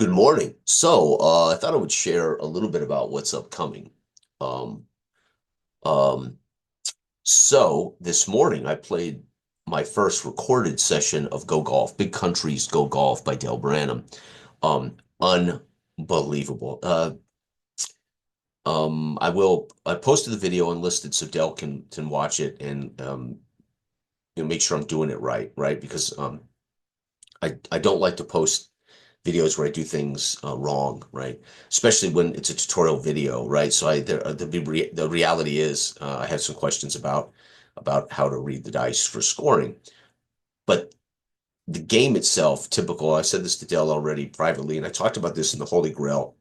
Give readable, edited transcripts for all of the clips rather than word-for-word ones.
Good morning. I thought I would share a little bit about what's upcoming. Um, um, this morning I played my first recorded session of Go Golf, Big Countries Go Golf by Dale Branham. Unbelievable. I posted the video unlisted so Dale can watch it and make sure I'm doing it right? Because I don't like to post videos where I do things wrong, right? Especially when it's a tutorial video, right? The reality is I had some questions about how to read the dice for scoring, but the game itself, typical. I said this to Dell already privately, and I talked about this in the Holy Grail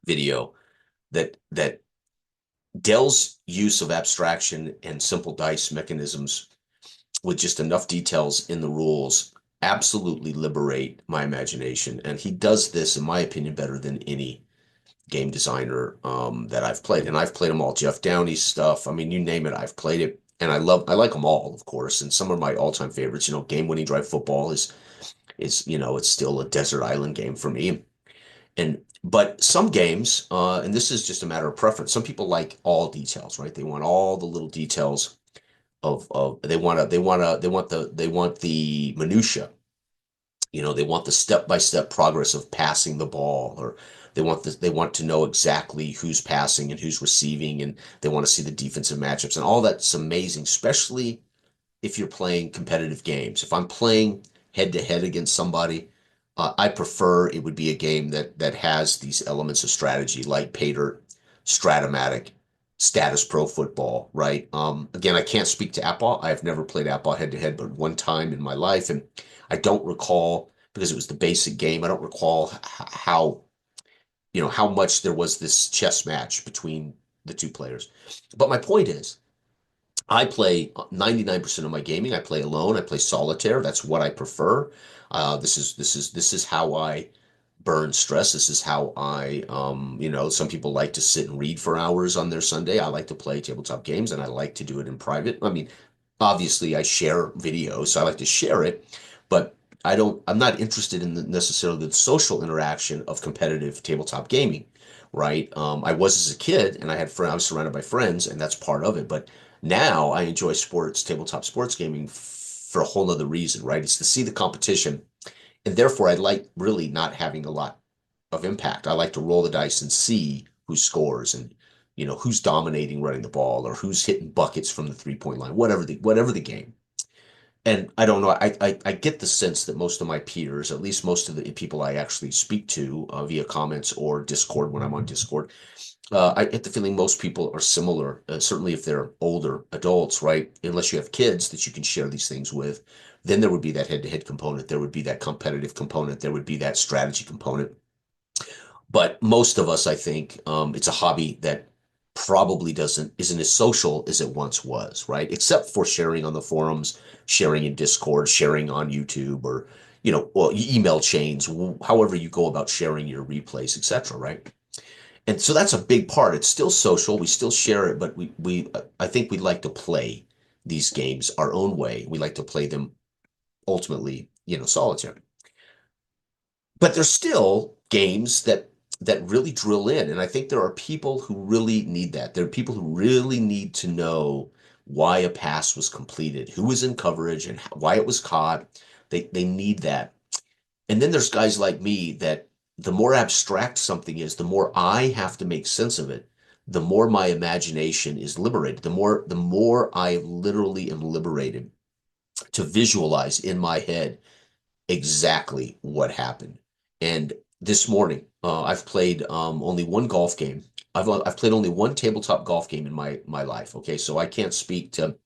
video. That Dell's use of abstraction and simple dice mechanisms with just enough details in the rules absolutely liberate my imagination. And he does this, in my opinion, better than any game designer that I've played. And I've played them all. Jeff Downey's stuff. I mean, you name it, I've played it. And I like them all, of course. And some of my all-time favorites, Game Winning Drive Football is it's still a desert island game for me. But some games, and this is just a matter of preference. Some people like all details, right? They want all the little details of they want the minutia. They want the step-by-step progress of passing the ball, or they want to know exactly who's passing and who's receiving, and they want to see the defensive matchups, and all that's amazing, especially if you're playing competitive games. If I'm playing head to head against somebody, I prefer it would be a game that has these elements of strategy, like pay dirt, Stratomatic, status pro football, right? Again, I can't speak to Apple. I've never played Apple head to head, but one time in my life, and I don't recall because it was the basic game. I don't recall how how much there was this chess match between the two players. But my point is, I play 99% of my gaming. I play alone. I play solitaire. That's what I prefer. This is how I burn stress. This is how some people like to sit and read for hours on their Sunday. I like to play tabletop games and I like to do it in private. I mean, obviously I share videos, so I like to share it, but I'm not interested in necessarily the social interaction of competitive tabletop gaming, right? I was as a kid and I was surrounded by friends and that's part of it, but now I enjoy tabletop sports gaming for a whole other reason, right? It's to see the competition, and therefore I like really not having a lot of impact. I like to roll the dice and see who scores and who's dominating running the ball or who's hitting buckets from the 3-point line, whatever the game. And I don't know. I get the sense that most of my peers, at least most of the people I actually speak to via comments or Discord when I'm on Discord, I get the feeling most people are similar. Certainly, if they're older adults, right? Unless you have kids that you can share these things with, then there would be that head-to-head component. There would be that competitive component. There would be that strategy component. But most of us, I think, it's a hobby that probably isn't as social as it once was, right? Except for sharing on the forums, sharing in Discord, sharing on YouTube, or well, email chains, however you go about sharing your replays, etc., right? And so that's a big part. It's still social. We still share it, but I think we like to play these games our own way. We like to play them ultimately, solitaire. But there's still games that really drill in, and I think there are people who really need that. There are people who really need to know why a pass was completed, who was in coverage, and why it was caught. They need that. And then there's guys like me that the more abstract something is, the more I have to make sense of it, the more my imagination is liberated, the more I literally am liberated to visualize in my head exactly what happened. And this morning, I've played only one golf game. I've played only one tabletop golf game in my life. Okay, so I can't speak to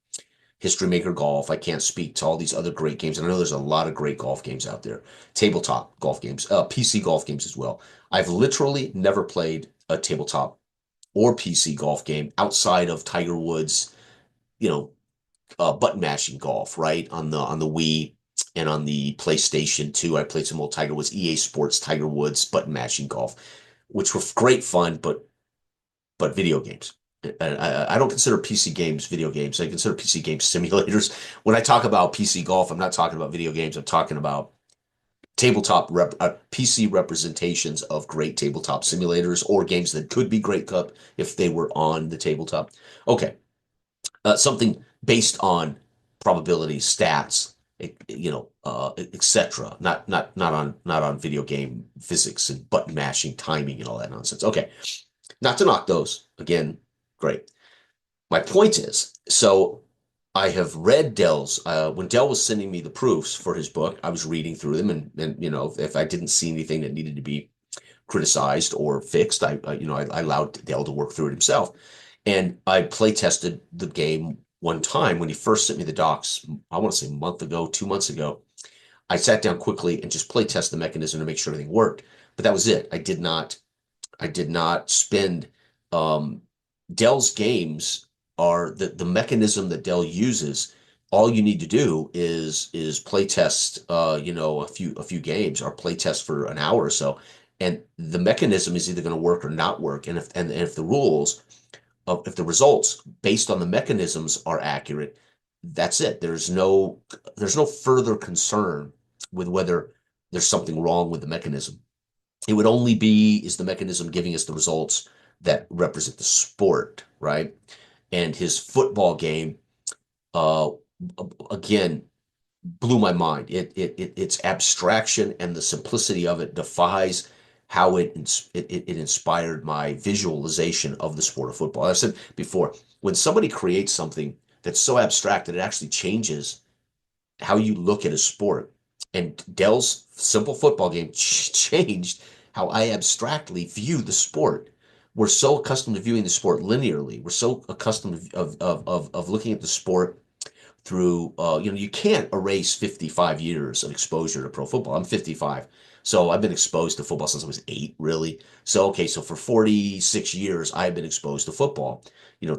History Maker Golf. I can't speak to all these other great games. And I know there's a lot of great golf games out there, tabletop golf games, PC golf games as well. I've literally never played a tabletop or PC golf game outside of Tiger Woods, you know, button mashing golf, right? On the Wii and on the PlayStation 2. I played some old Tiger Woods, EA Sports Tiger Woods button mashing golf, which were great fun, but video games. I don't consider PC games video games. I consider PC games simulators. When I talk about PC golf, I'm not talking about video games. I'm talking about PC representations of great tabletop simulators or games that could be great cup if they were on the tabletop. Okay, something based on probability, stats, etc. Not on video game physics and button mashing, timing, and all that nonsense. Okay, not to knock those. Again, great. My point is, so I have read Dell's, when Dell was sending me the proofs for his book, I was reading through them and if I didn't see anything that needed to be criticized or fixed, I allowed Dell to work through it himself. And I play tested the game one time when he first sent me the docs, I want to say a month ago, 2 months ago. I sat down quickly and just play test the mechanism to make sure everything worked. But that was it. I did not spend um, Dell's games are the mechanism that Dell uses. All you need to do is play test a few games or play test for an hour or so, and the mechanism is either going to work or not work. And if if the results based on the mechanisms are accurate, that's it. There's no further concern with whether there's something wrong with the mechanism. It would only be, is the mechanism giving us the results that represent the sport, right? And his football game, uh, again, blew my mind. Its abstraction and the simplicity of it defies how it inspired my visualization of the sport of football. I've said before, when somebody creates something that's so abstract that it actually changes how you look at a sport. And Dell's simple football game changed how I abstractly view the sport. We're so accustomed to viewing the sport linearly. We're so accustomed of looking at the sport through, you can't erase 55 years of exposure to pro football. I'm 55. So I've been exposed to football since I was 8, really. So, okay, so for 46 years, I've been exposed to football,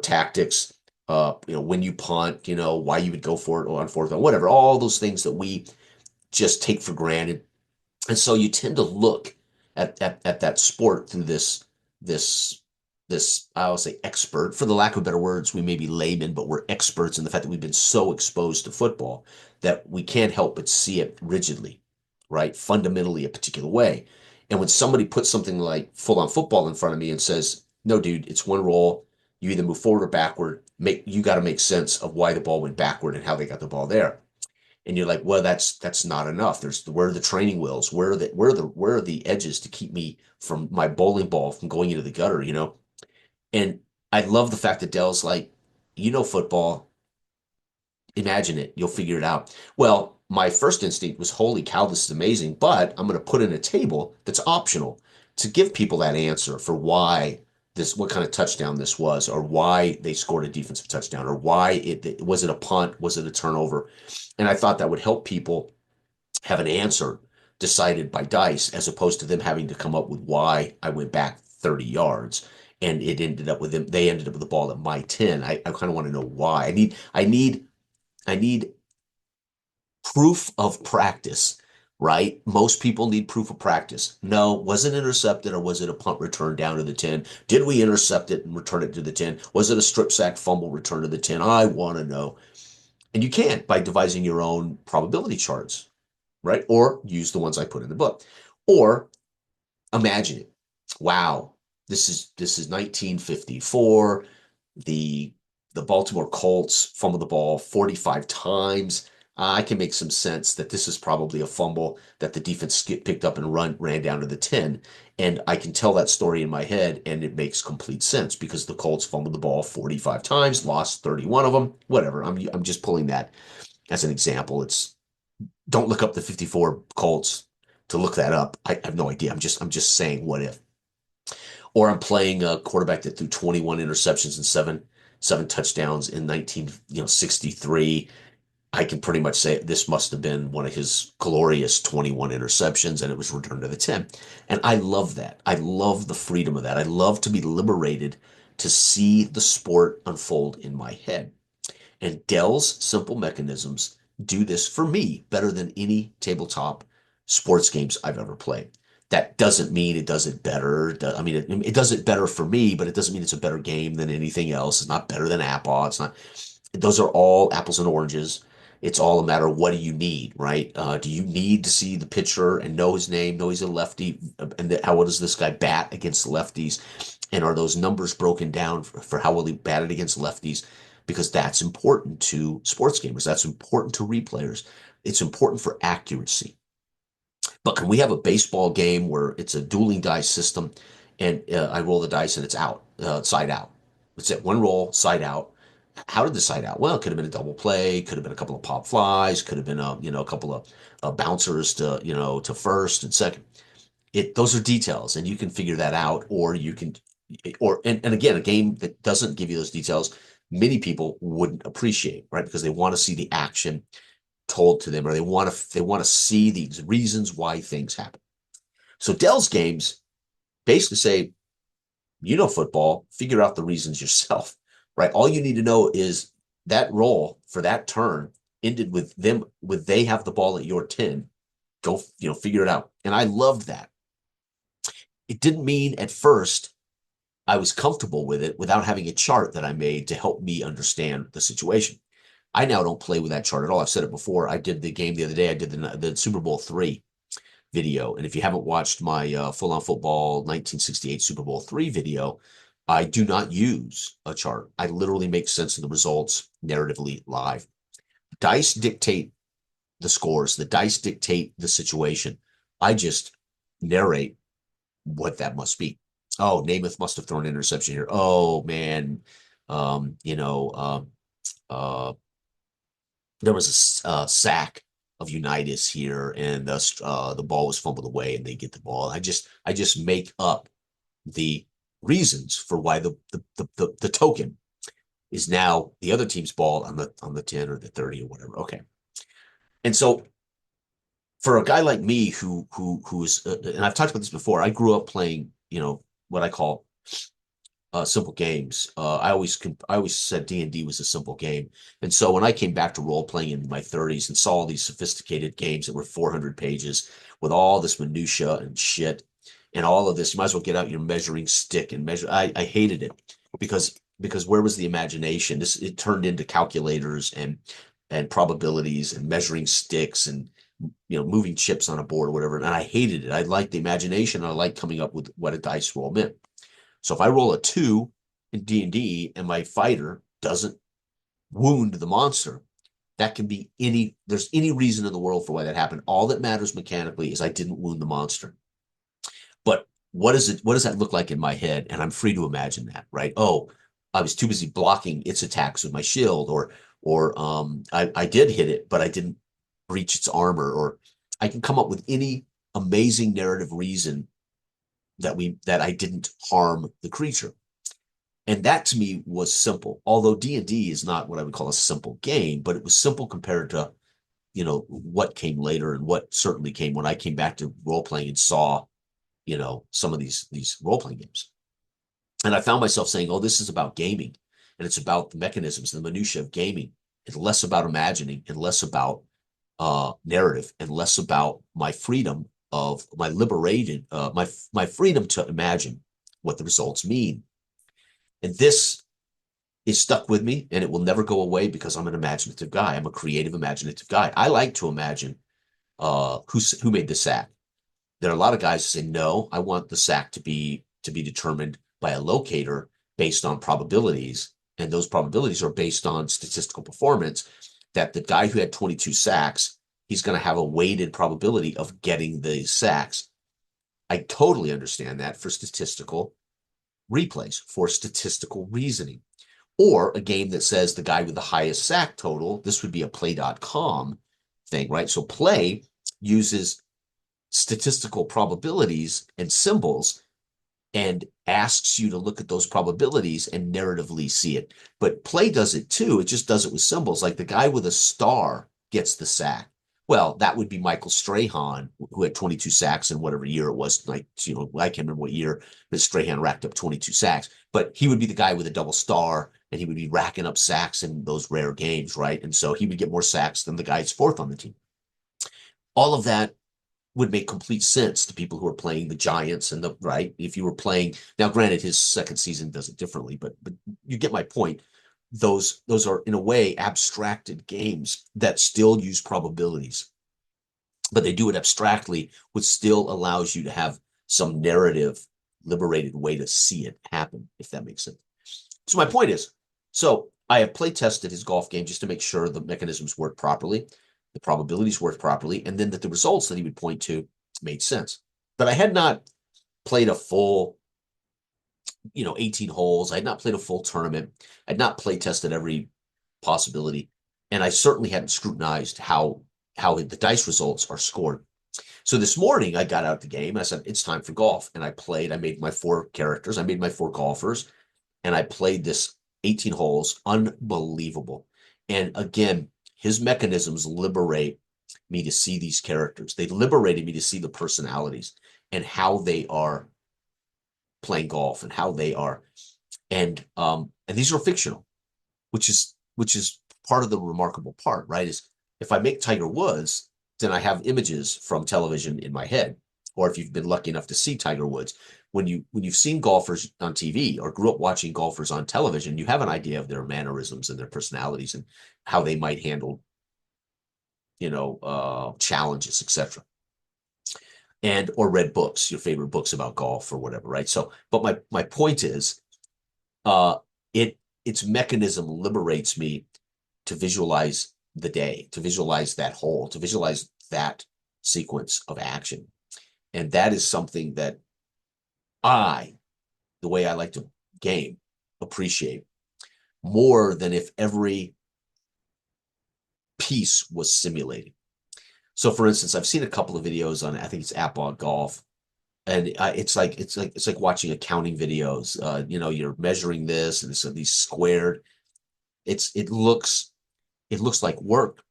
tactics, when you punt, why you would go for it on fourth down, whatever, all those things that we just take for granted. And so you tend to look at that sport through this this I will say expert, for the lack of better words, we may be laymen, but we're experts in the fact that we've been so exposed to football that we can't help but see it rigidly, right? Fundamentally a particular way. And when somebody puts something like full on football in front of me and says, no, dude, it's one roll. You either move forward or backward. You got to make sense of why the ball went backward and how they got the ball there. And you're like, well, that's not enough. Where are the training wheels? Where are the edges to keep me from my bowling ball from going into the gutter? And I love the fact that Dell's like, football, imagine it, you'll figure it out. Well, my first instinct was, holy cow, this is amazing, but I'm going to put in a table that's optional to give people that answer for what kind of touchdown this was, or why they scored a defensive touchdown, or why it was it a punt, was it a turnover? And I thought that would help people have an answer decided by dice as opposed to them having to come up with why I went back 30 yards and it ended up with them. They ended up with the ball at my 10. I kind of want to know why. I need proof of practice, right? Most people need proof of practice. No, was it intercepted or was it a punt return down to the 10? Did we intercept it and return it to the 10? Was it a strip sack fumble return to the 10? I want to know. And you can't by devising your own probability charts, right? Or use the ones I put in the book. Or imagine it. Wow, this is 1954. The the Baltimore Colts fumbled the ball 45 times. I can make some sense that this is probably a fumble that the defense picked up and ran down to the 10. And I can tell that story in my head, and it makes complete sense because the Colts fumbled the ball 45 times, lost 31 of them, whatever. I'm just pulling that as an example. Don't look up the 54 Colts to look that up. I have no idea. I'm just saying what if. Or I'm playing a quarterback that threw 21 interceptions and seven touchdowns in 1963. I can pretty much say this must have been one of his glorious 21 interceptions, and it was returned to the 10. And I love that. I love the freedom of that. I love to be liberated to see the sport unfold in my head. And Dell's simple mechanisms do this for me better than any tabletop sports games I've ever played. That doesn't mean it does it better. I mean, it does it better for me, but it doesn't mean it's a better game than anything else. It's not better than Apple. It's not. Those are all apples and oranges. It's all a matter of what do you need, right? Do you need to see the pitcher and know his name, know he's a lefty, and how well does this guy bat against lefties? And are those numbers broken down for how well he batted against lefties? Because that's important to sports gamers. That's important to replayers. It's important for accuracy. But can we have a baseball game where it's a dueling dice system and I roll the dice and it's out, side out? It's at one roll, side out. How did the side out? Well, it could have been a double play, could have been a couple of pop flies, could have been a couple of bouncers to to first and second. Those are details, and you can figure that out, or you can, and again, a game that doesn't give you those details, many people wouldn't appreciate, right? Because they want to see the action told to them, or they want to see the reasons why things happen. So Dell's games basically say, football, figure out the reasons yourself, right? All you need to know is that roll for that turn ended with them with they have the ball at your 10. Go, figure it out. And I loved that. It didn't mean at first I was comfortable with it without having a chart that I made to help me understand the situation. I now don't play with that chart at all. I've said it before. I did the game the other day. I did the Super Bowl III video. And if you haven't watched my Full On Football 1968 Super Bowl III video, I do not use a chart. I literally make sense of the results narratively live. Dice dictate the scores, the dice dictate the situation. I just narrate what that must be. Oh, Namath must have thrown an interception here. Oh, man. Um, you know, um, uh, there was a sack of Unitas here, and the ball was fumbled away, and they get the ball. I just make up the reasons for why the token is now the other team's ball on the 10 or the 30 or whatever. Okay, and so for a guy like me who's and I've talked about this before, I grew up playing what I call simple games. I always said D&D was a simple game, and so when I came back to role playing in my 30s and saw all these sophisticated games that were 400 pages with all this minutia and shit and all of this, you might as well get out your measuring stick and measure. I hated it because where was the imagination? It turned into calculators and probabilities and measuring sticks and moving chips on a board or whatever. And I hated it. I liked the imagination. I liked coming up with what a dice roll meant. So if I roll a 2 in D&D and my fighter doesn't wound the monster, that can be there's any reason in the world for why that happened. All that matters mechanically is I didn't wound the monster. But what does that look like in my head? And I'm free to imagine that, right? Oh, I was too busy blocking its attacks with my shield, or I did hit it, but I didn't breach its armor, or I can come up with any amazing narrative reason that I didn't harm the creature. And that to me was simple. Although D&D is not what I would call a simple game, but it was simple compared to, what came later and what certainly came when I came back to role playing and saw, some of these role playing games. And I found myself saying, "Oh, this is about gaming, and it's about the mechanisms, the minutia of gaming. It's less about imagining and less about narrative and less about my freedom of my liberated my freedom to imagine what the results mean." And this is stuck with me, and it will never go away because I'm an imaginative guy. I'm a creative, imaginative guy. I like to imagine who made the sack. There are a lot of guys who say, "No, I want the sack to be determined by a locator based on probabilities, and those probabilities are based on statistical performance. That the guy who had 22 sacks, he's going to have a weighted probability of getting the sacks." I totally understand that for statistical replays, for statistical reasoning. Or a game that says the guy with the highest sack total, this would be a play.com thing, right? So play uses statistical probabilities and symbols and asks you to look at those probabilities and narratively see it. But play does it too. It just does it with symbols. Like the guy with a star gets the sack. Well, that would be Michael Strahan, who had 22 sacks in whatever year it was. Like, I can't remember what year that Strahan racked up 22 sacks, but he would be the guy with a double star, and he would be racking up sacks in those rare games, right? And so he would get more sacks than the guy's fourth on the team. All of that would make complete sense to people who are playing the Giants and the right. If you were playing now, granted, his second season does it differently, but you get my point. those are in a way abstracted games that still use probabilities, but they do it abstractly, which still allows you to have some narrative liberated way to see it happen, if that makes sense. So my point is, so I have play tested his golf game just to make sure the mechanisms work properly, the probabilities work properly, and then that the results that he would point to made sense. But I had not played a full, 18 holes. I had not played a full tournament. I had not play tested every possibility. And I certainly hadn't scrutinized how the dice results are scored. So this morning I got out the game and I said, it's time for golf. And I played, I made my 4 characters, I made my 4 golfers, and I played this 18 holes, unbelievable. And again, his mechanisms liberate me to see these characters. They liberated me to see the personalities and how they are playing golf and how they are. And these are fictional, which is part of the remarkable part, right? Is if I make Tiger Woods, then I have images from television in my head. Or if you've been lucky enough to see Tiger Woods, when you've seen golfers on TV or grew up watching golfers on television, you have an idea of their mannerisms and their personalities and how they might handle, challenges, etc. And or read books, your favorite books about golf or whatever, right? So, but my point is, uh, its mechanism liberates me to visualize the day, to visualize that hole, to visualize that sequence of action. And that is something that the way I like to game, appreciate more than if every piece was simulated. So for instance, I've seen a couple of videos on, I think it's Apple Golf, and it's like watching accounting videos. You're measuring this and so these squared. It looks like work.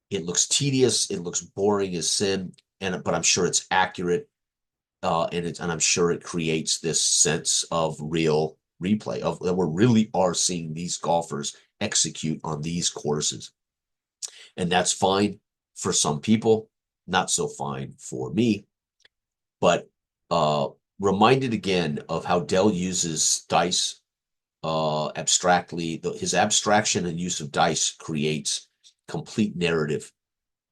It looks tedious. It looks boring as sin. But I'm sure it's accurate, and I'm sure it creates this sense of real replay of that we really are seeing these golfers execute on these courses, and that's fine for some people, not so fine for me. But uh, reminded again of how Dell uses dice abstractly. His abstraction and use of dice creates complete narrative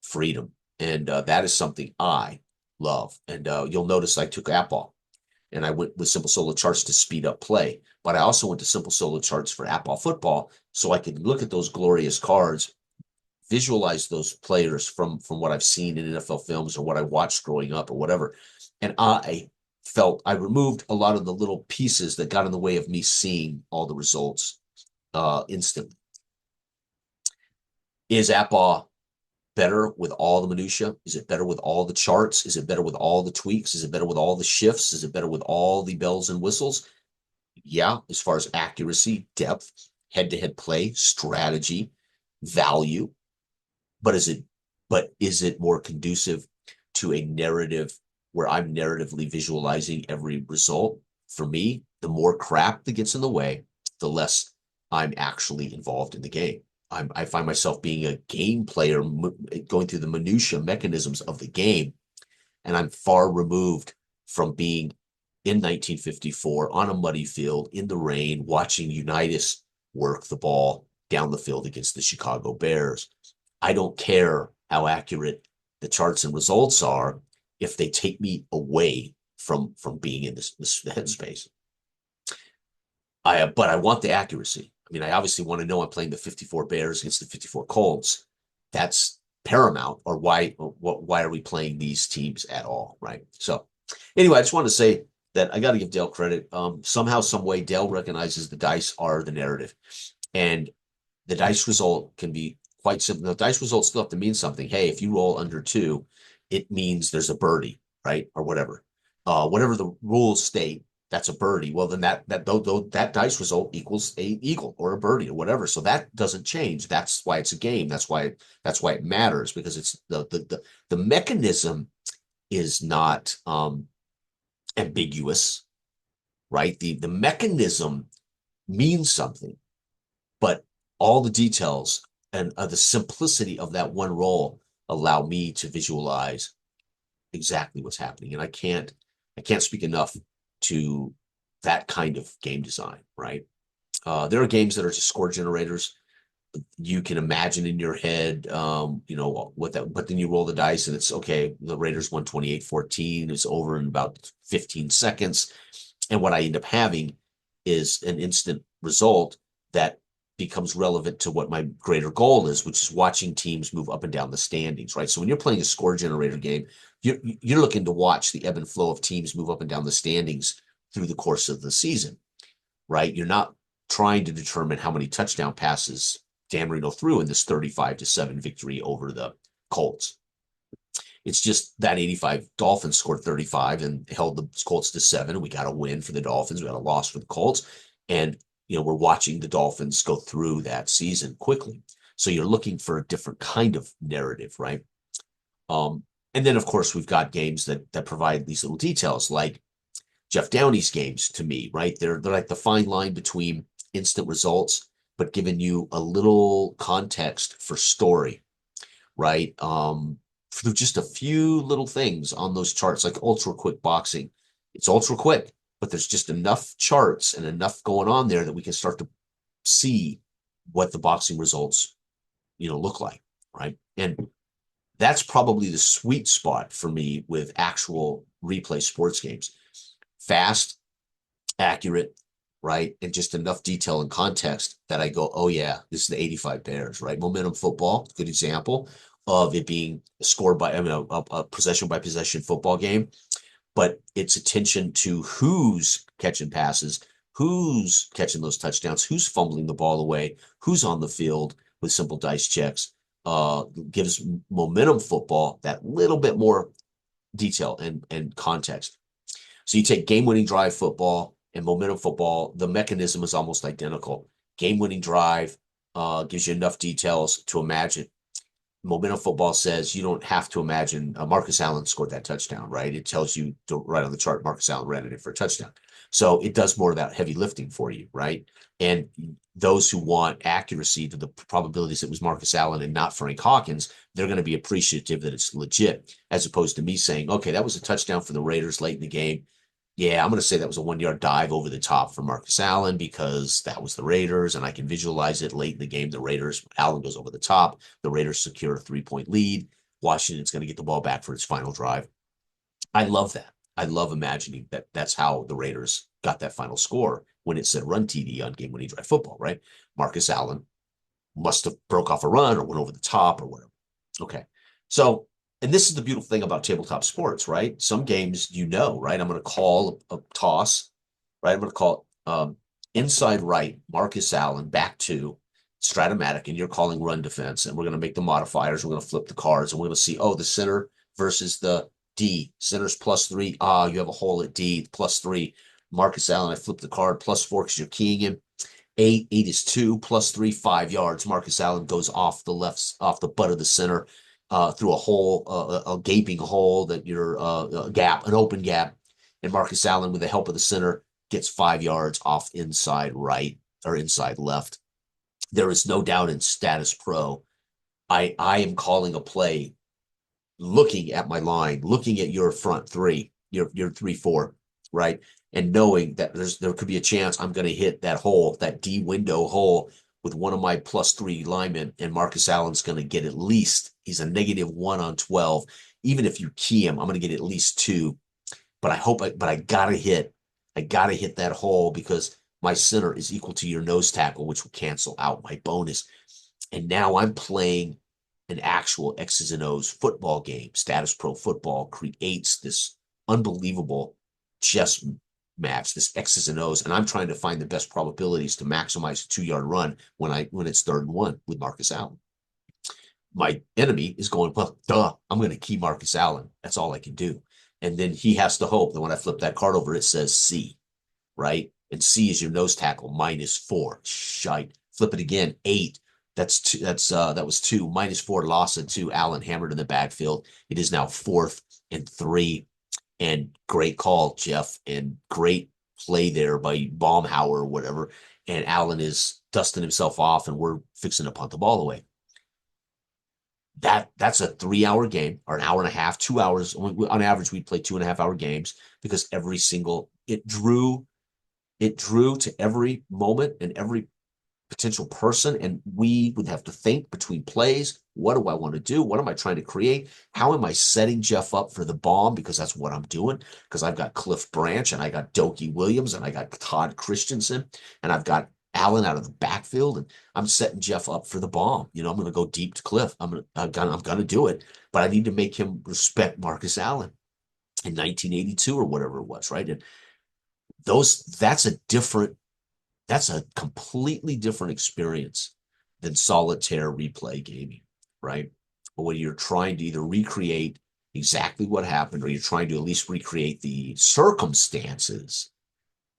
freedom. And that is something I love. And you'll notice I took Apple and I went with Simple Solo charts to speed up play. But I also went to Simple Solo charts for Apple football so I could look at those glorious cards, visualize those players from what I've seen in NFL films or what I watched growing up or whatever. And I felt I removed a lot of the little pieces that got in the way of me seeing all the results instantly. Is Apple better with all the minutia? Is it better with all the charts? Is it better with all the tweaks? Is it better with all the shifts? Is it better with all the bells and whistles? Yeah, as far as accuracy, depth, head-to-head play, strategy, value. But is it more conducive to a narrative where I'm narratively visualizing every result? For me, the more crap that gets in the way, the less I'm actually involved in the game. I find myself being a game player, going through the minutia mechanisms of the game, and I'm far removed from being in 1954 on a muddy field in the rain, watching Unitas work the ball down the field against the Chicago Bears. I don't care how accurate the charts and results are if they take me away from being in this headspace. But I want the accuracy. I mean, I obviously want to know I'm playing the 54 Bears against the 54 Colts. That's paramount. Or why are we playing these teams at all, right? So anyway, I just wanted to say that I got to give Dale credit. Somehow, some way, Dale recognizes the dice are the narrative, and the dice result can be quite simple. The dice results still have to mean something. Hey, if you roll under 2, it means there's a birdie, right, or whatever. Whatever the rules state, that's a birdie. Well, then that dice result equals a eagle or a birdie or whatever. So that doesn't change. That's why it's a game. That's why it matters, because it's the mechanism is not ambiguous, right? The mechanism means something, but all the details and the simplicity of that one roll allow me to visualize exactly what's happening. And I can't speak enough to that kind of game design, right? There are games that are just score generators. You can imagine in your head, what that, but then you roll the dice and it's okay. The Raiders won 28-14. It's over in about 15 seconds. And what I end up having is an instant result that becomes relevant to what my greater goal is, which is watching teams move up and down the standings, right? So when you're playing a score generator game, you're looking to watch the ebb and flow of teams move up and down the standings through the course of the season, right? You're not trying to determine how many touchdown passes Dan Marino threw in this 35-7 victory over the Colts. It's just that 85 Dolphins scored 35 and held the Colts to 7. And we got a win for the Dolphins. We got a loss for the Colts. And, we're watching the Dolphins go through that season quickly. So you're looking for a different kind of narrative, right? And then, of course, we've got games that provide these little details like Jeff Downey's games to me, right? They're like the fine line between instant results, but giving you a little context for story, right? Through just a few little things on those charts, like ultra quick boxing. It's ultra quick, but there's just enough charts and enough going on there that we can start to see what the boxing results, look like, right? And that's probably the sweet spot for me with actual replay sports games. Fast, accurate, right? And just enough detail and context that I go, oh yeah, this is the 85 Bears, right? Momentum football, good example of it being scored by, a possession by possession football game, but its attention to who's catching passes, who's catching those touchdowns, who's fumbling the ball away, who's on the field with simple dice checks, gives momentum football that little bit more detail and context. So you take game-winning drive football and momentum football, the mechanism is almost identical. Game-winning drive gives you enough details to imagine. Momentum football says you don't have to imagine Marcus Allen scored that touchdown, right? It tells you right on the chart, Marcus Allen ran it in for a touchdown. So it does more of that heavy lifting for you, right? And those who want accuracy to the probabilities it was Marcus Allen and not Frank Hawkins, they're going to be appreciative that it's legit, as opposed to me saying, okay, that was a touchdown for the Raiders late in the game. Yeah, I'm going to say that was a 1 yard dive over the top for Marcus Allen because that was the Raiders, and I can visualize it late in the game. The Raiders, Allen goes over the top. The Raiders secure a 3-point lead. Washington's going to get the ball back for its final drive. I love that. I love imagining that that's how the Raiders got that final score when it said run TD on game winning drive football, right? Marcus Allen must have broke off a run or went over the top or whatever. Okay. So, and this is the beautiful thing about tabletop sports, right? Some games, right? I'm going to call a toss, right? I'm going to call inside right, Marcus Allen, back to Stratomatic, and you're calling run defense. And we're going to make the modifiers. We're going to flip the cards, and we're going to see, the center versus the D. Center's +3. You have a hole at D, +3. Marcus Allen, I flip the card, +4 because you're keying him. Eight is 2, +3, 5 yards. Marcus Allen goes off the butt of the center through a hole, a gaping hole that you're a gap, an open gap. And Marcus Allen, with the help of the center, gets 5 yards off inside right or inside left. There is no doubt in Status Pro. I am calling a play, looking at my line, looking at your front three, your 3-4, right? And knowing that there could be a chance I'm going to hit that hole, that D window hole with one of my +3 linemen, and Marcus Allen's going to get at least, he's a -1 on 12. Even if you key him, I'm going to get at least 2. But I gotta hit that hole because my center is equal to your nose tackle, which will cancel out my bonus. And now I'm playing an actual X's and O's football game. Status Pro Football creates this unbelievable chess match, this X's and O's, and I'm trying to find the best probabilities to maximize a 2 yard run when it's 3rd and 1 with Marcus Allen. My enemy is going, well, I'm going to key Marcus Allen. That's all I can do. And then he has to hope that when I flip that card over, it says C, right? And C is your nose tackle, -4. Shite. Flip it again, 8. That's 2. That was 2. -4, loss of 2. Allen hammered in the backfield. It is now 4th and 3. And great call, Jeff, and great play there by Baumhauer or whatever. And Allen is dusting himself off, and we're fixing to punt the ball away. That's a 3-hour game or an hour and a half, 2 hours. On average, we'd play 2.5-hour games because it drew it drew to every moment and every potential person, and we would have to think between plays. What do I want to do? What am I trying to create? How am I setting Jeff up for the bomb? Because that's what I'm doing. Because I've got Cliff Branch and I got Dokie Williams and I got Todd Christensen and I've got Allen out of the backfield, and I'm setting Jeff up for the bomb. I'm going to go deep to Cliff. I'm gonna do it, but I need to make him respect Marcus Allen in 1982 or whatever it was, right? And that's a completely different experience than solitaire replay gaming, right? But when you're trying to either recreate exactly what happened or you're trying to at least recreate the circumstances,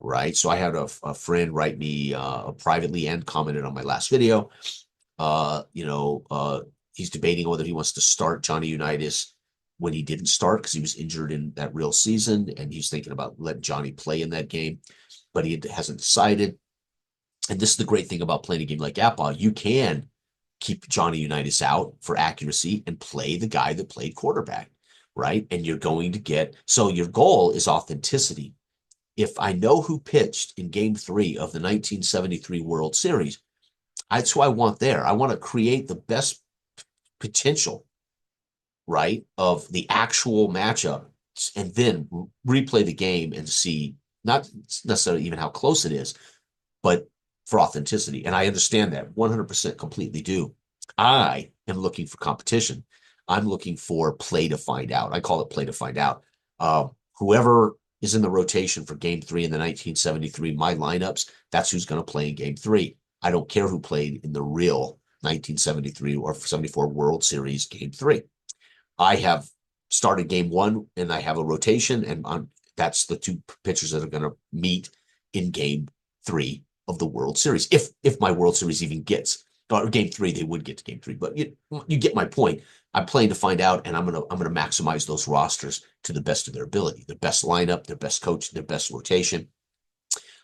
right? So I had a friend write me privately and commented on my last video. He's debating whether he wants to start Johnny Unitas when he didn't start because he was injured in that real season, and he's thinking about letting Johnny play in that game, but he hasn't decided. And this is the great thing about playing a game like Apple. You can keep Johnny Unitas out for accuracy and play the guy that played quarterback, right? And you're going to get, so your goal is authenticity. If I know who pitched in game 3 of the 1973 World Series, that's who I want there. I want to create the best potential, right, of the actual matchup and then replay the game and see not necessarily even how close it is, but for authenticity. And I understand that 100% completely do. I am looking for competition. I'm looking for play to find out. I call it play to find out. Whoever is in the rotation for game 3 in the 1973, my lineups, that's who's going to play in game 3. I don't care who played in the real 1973 or 74 World Series game 3. I have started game 1 and I have a rotation, and that's the 2 pitchers that are going to meet in game 3 of the World Series. If my World Series even gets, or game 3, they would get to game 3, but you get my point. I'm playing to find out, and I'm gonna maximize those rosters to the best of their ability, their best lineup, their best coach, their best rotation.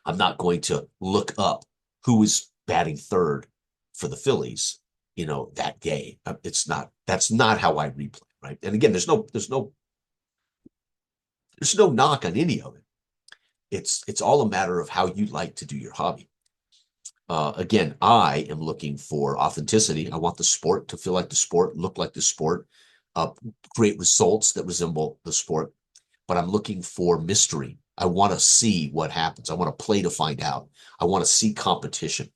I'm not going to look up who is batting third for the Phillies, that day. That's not how I replay, right? And again, there's no knock on any of it. It's all a matter of how you like to do your hobby. Again, I am looking for authenticity. I want the sport to feel like the sport, look like the sport, create results that resemble the sport, but I'm looking for mystery. I want to see what happens. I want to play to find out. I want to see competition.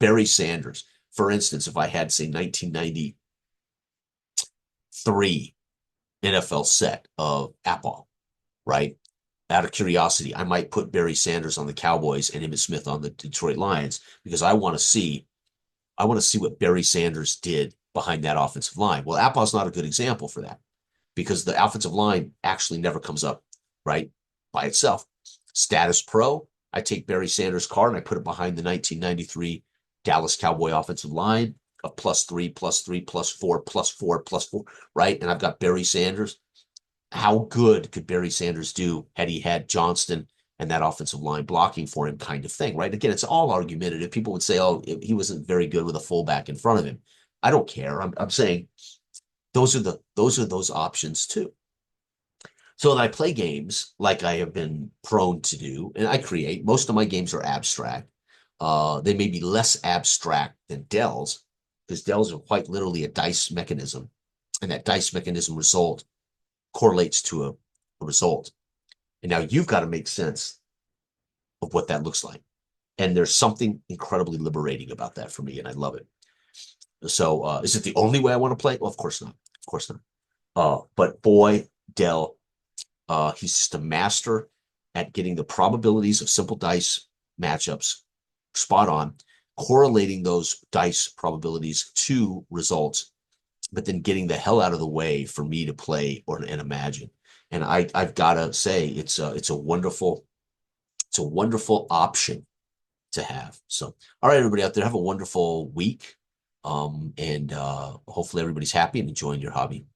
Barry Sanders, for instance, if I had, say, 1993 NFL set of Apple, right? Out of curiosity, I might put Barry Sanders on the Cowboys and Emmitt Smith on the Detroit Lions because I want to see what Barry Sanders did behind that offensive line. Well, Apple's not a good example for that because the offensive line actually never comes up, right, by itself. Status pro, I take Barry Sanders' card and I put it behind the 1993 Dallas Cowboy offensive line of +3, +3, +4, +4, +4, right? And I've got Barry Sanders. How good could Barry Sanders do had he had Johnston and that offensive line blocking for him, kind of thing, right? Again, it's all argumentative. People would say, oh, he wasn't very good with a fullback in front of him. I don't care. I'm saying those are those options too. So I play games like I have been prone to do, and I create. Most of my games are abstract. They may be less abstract than Dell's, because Dell's are quite literally a dice mechanism, and that dice mechanism result correlates to a result. And now you've got to make sense of what that looks like. And there's something incredibly liberating about that for me, and I love it. So is it the only way I want to play? Well, of course not. Of course not. But boy, Dell, he's just a master at getting the probabilities of simple dice matchups spot on, correlating those dice probabilities to results, but then getting the hell out of the way for me to play and imagine. And I've got to say, it's a wonderful option to have. So, all right, everybody out there, have a wonderful week. And hopefully everybody's happy and enjoying your hobby.